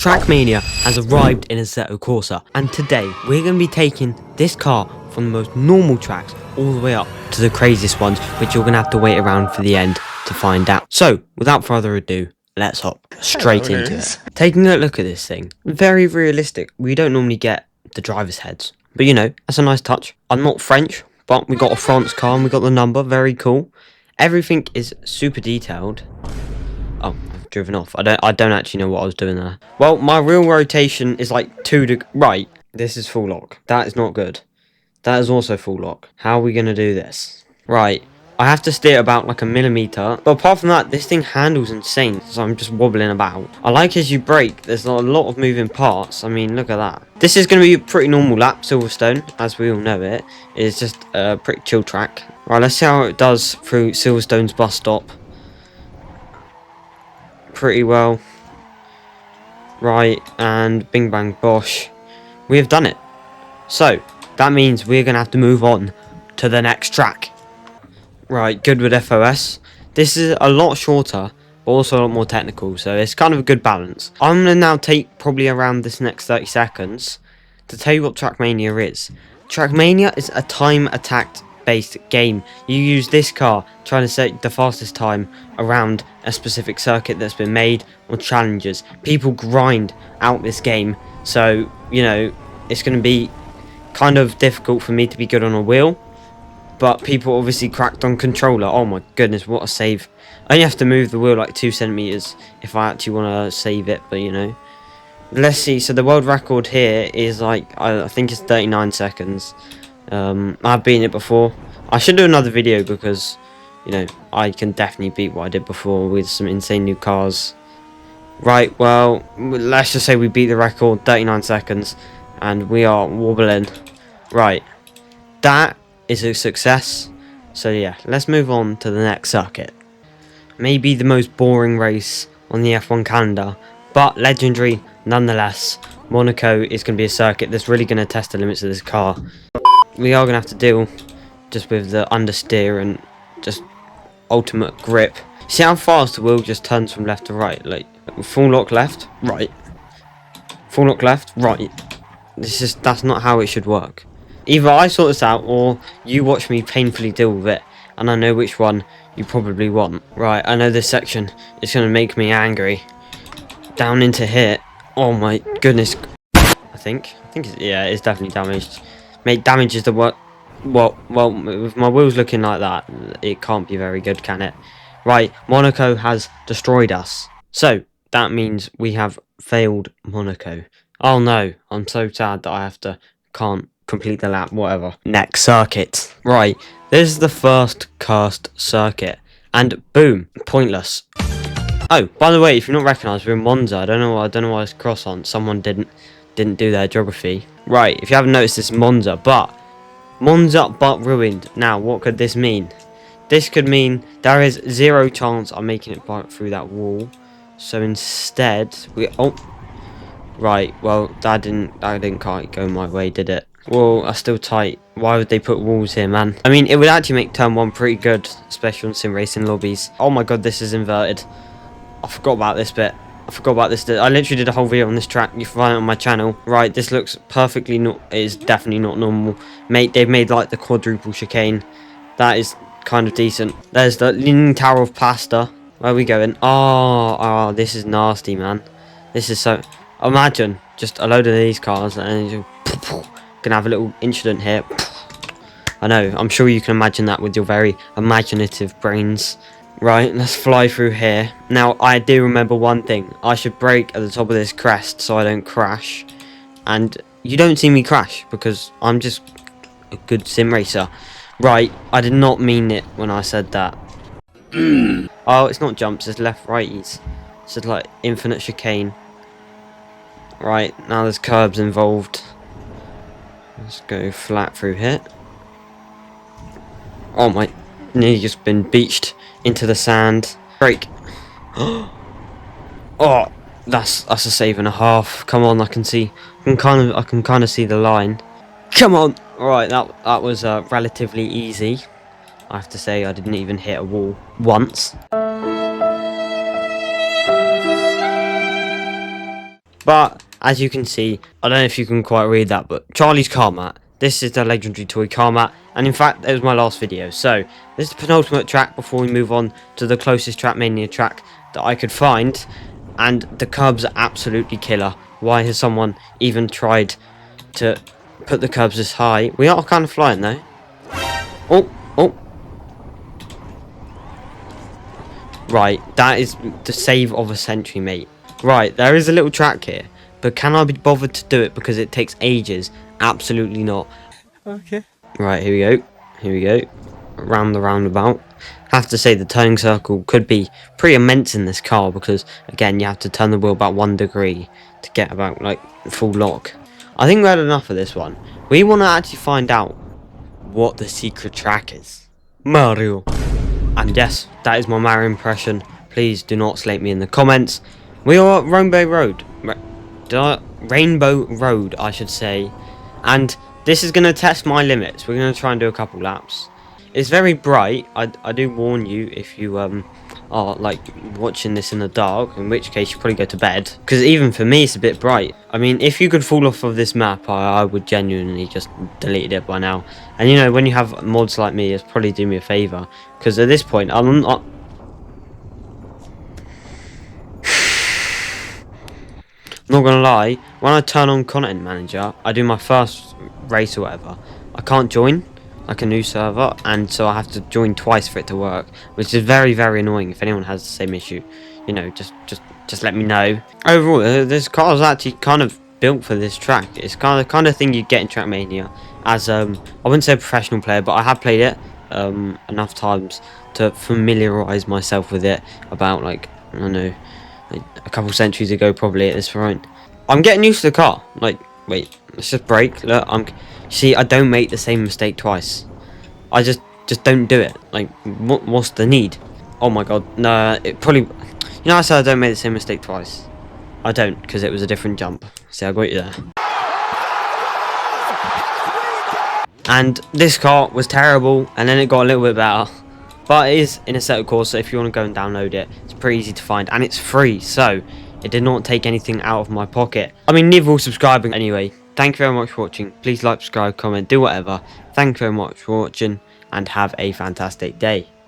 Trackmania has arrived in ASSETTO CORSA, and today we're going to be taking this car from the most normal tracks all the way up to the craziest ones, which you're going to have to wait around for the end to find out. So, without further ado, let's hop straight into it. Taking a look at this thing, very realistic. We don't normally get the driver's heads, but you know, that's a nice touch. I'm not French, but we got a France car and we got the number, very cool. Everything is super detailed. Oh, I've driven off. I don't actually know what I was doing there. Well, my real rotation is like 2 degrees. Right, this is full lock. That is not good. That is also full lock. How are we going to do this? Right, I have to steer about like a millimeter. But apart from that, this thing handles insane. So I'm just wobbling about. I like as you brake, there's a lot of moving parts. I mean, look at that. This is going to be a pretty normal lap, Silverstone, as we all know it. It's just a pretty chill track. Right, let's see how it does through Silverstone's bus stop. Pretty well. Right, and bing bang bosh, we have done it. So that means we're gonna have to move on to the next track. Right, good with FOS. This is a lot shorter but also a lot more technical, so it's kind of a good balance. I'm gonna now take probably around this next 30 seconds to tell you what Trackmania is. Trackmania is a time attacked based game. You use this car trying to set the fastest time around a specific circuit that's been made or challenges. People grind out this game, so you know it's going to be kind of difficult for me to be good on a wheel, but people obviously cracked on controller. Oh my goodness, what a save. I only have to move the wheel like 2 centimeters if I actually want to save it, but you know, let's see. So the world record here is like I think it's 39 seconds. I've beaten it before. I should do another video because, you know, I can definitely beat what I did before with some insane new cars. Right, well, let's just say we beat the record, 39 seconds, and we are wobbling. Right, that is a success. So yeah, let's move on to the next circuit. Maybe the most boring race on the F1 calendar, but legendary nonetheless. Monaco is going to be a circuit that's really going to test the limits of this car. We are going to have to deal just with the understeer and just ultimate grip. See how fast the wheel just turns from left to right? Like, full lock left, right. Full lock left, right. That's not how it should work. Either I sort this out or you watch me painfully deal with it, and I know which one you probably want. Right, I know this section is going to make me angry. Down into here. Oh my goodness. I think it's definitely damaged. Mate, damage is the what? Well, with my wheels looking like that, it can't be very good, can it? Right, Monaco has destroyed us. So, that means we have failed Monaco. Oh no, I'm so sad that can't complete the lap, whatever. Next circuit. Right, this is the first cursed circuit. And boom, pointless. Oh, by the way, if you're not recognised, we're in Monza. I don't know why it's cross on. Someone didn't do their geography. Right, if you haven't noticed, this is Monza but ruined. Now, what could this mean? This could mean there is 0 chance I'm making it through that wall. So instead, right, well, that didn't quite go my way, did it? Well, that's still tight. Why would they put walls here, man? I mean, it would actually make turn 1 pretty good, especially on sim racing lobbies. Oh my god, this is inverted. I forgot about this bit. I literally did a whole video on this track. You can find it on my channel. Right, this looks perfectly it is definitely not normal. Mate, they've made like the quadruple chicane. That is kind of decent. There's the Leaning Tower of Pasta. Where are we going? Oh, this is nasty, man. This is so... Imagine just a load of these cars and you're gonna have a little incident here. I know, I'm sure you can imagine that with your very imaginative brains. Right, let's fly through here. Now, I do remember one thing. I should brake at the top of this crest so I don't crash. And you don't see me crash because I'm just a good sim racer. Right, I did not mean it when I said that. Oh, it's not jumps, it's left righties. It's just like infinite chicane. Right, now there's curbs involved. Let's go flat through here. Oh my, nearly just been beached into the sand. Brake. Oh, that's a save and a half. Come on, I can kind of see the line. Come on. All right, that was relatively easy. I have to say, I didn't even hit a wall once. But as you can see, I don't know if you can quite read that, but Charlie's car mat. This is the legendary toy car mat, and in fact, that was my last video. So this is the penultimate track before we move on to the closest Trackmania track that I could find, and the curbs are absolutely killer. Why has someone even tried to put the curbs this high? We are kind of flying though. Oh. Right, that is the save of a century, mate. Right, there is a little track here, but can I be bothered to do it because it takes ages? Absolutely not. Okay. Right, here we go. Around the roundabout. Have to say the turning circle could be pretty immense in this car because, again, you have to turn the wheel about 1 degree to get about, like, full lock. I think we had enough of this one. We want to actually find out what the secret track is. Mario. And yes, that is my Mario impression. Please do not slate me in the comments. We are at Rainbow Road. Rainbow Road, I should say. And this is going to test my limits. We're going to try and do a couple laps. It's very bright. I do warn you if you are like watching this in the dark, in which case you probably go to bed. Because even for me, it's a bit bright. I mean, if you could fall off of this map, I would genuinely just delete it by now. And you know, when you have mods like me, it's probably do me a favour. Because at this point, I'm not... Not gonna lie, when I turn on Content Manager, I do my first race or whatever, I can't join like a new server, and so I have to join twice for it to work, which is very, very annoying. If anyone has the same issue, you know, just let me know. Overall, this car is actually kind of built for this track. It's kind of thing you get in Trackmania. As I wouldn't say a professional player, but I have played it enough times to familiarise myself with it. About like, I don't know, like a couple centuries ago probably at this point. I'm getting used to the car. Like, wait, let's just brake. Look, see, I don't make the same mistake twice. I just don't do it. Like, what's the need? Oh my god, no, it probably... You know, I said I don't make the same mistake twice. I don't, because it was a different jump. See, I got you there. And this car was terrible, and then it got a little bit better. But it is in ASSETTO CORSA, so if you want to go and download it, it's pretty easy to find, and it's free, so it did not take anything out of my pocket. I mean, neither will subscribing anyway. Thank you very much for watching. Please like, subscribe, comment, do whatever. Thank you very much for watching, and have a fantastic day.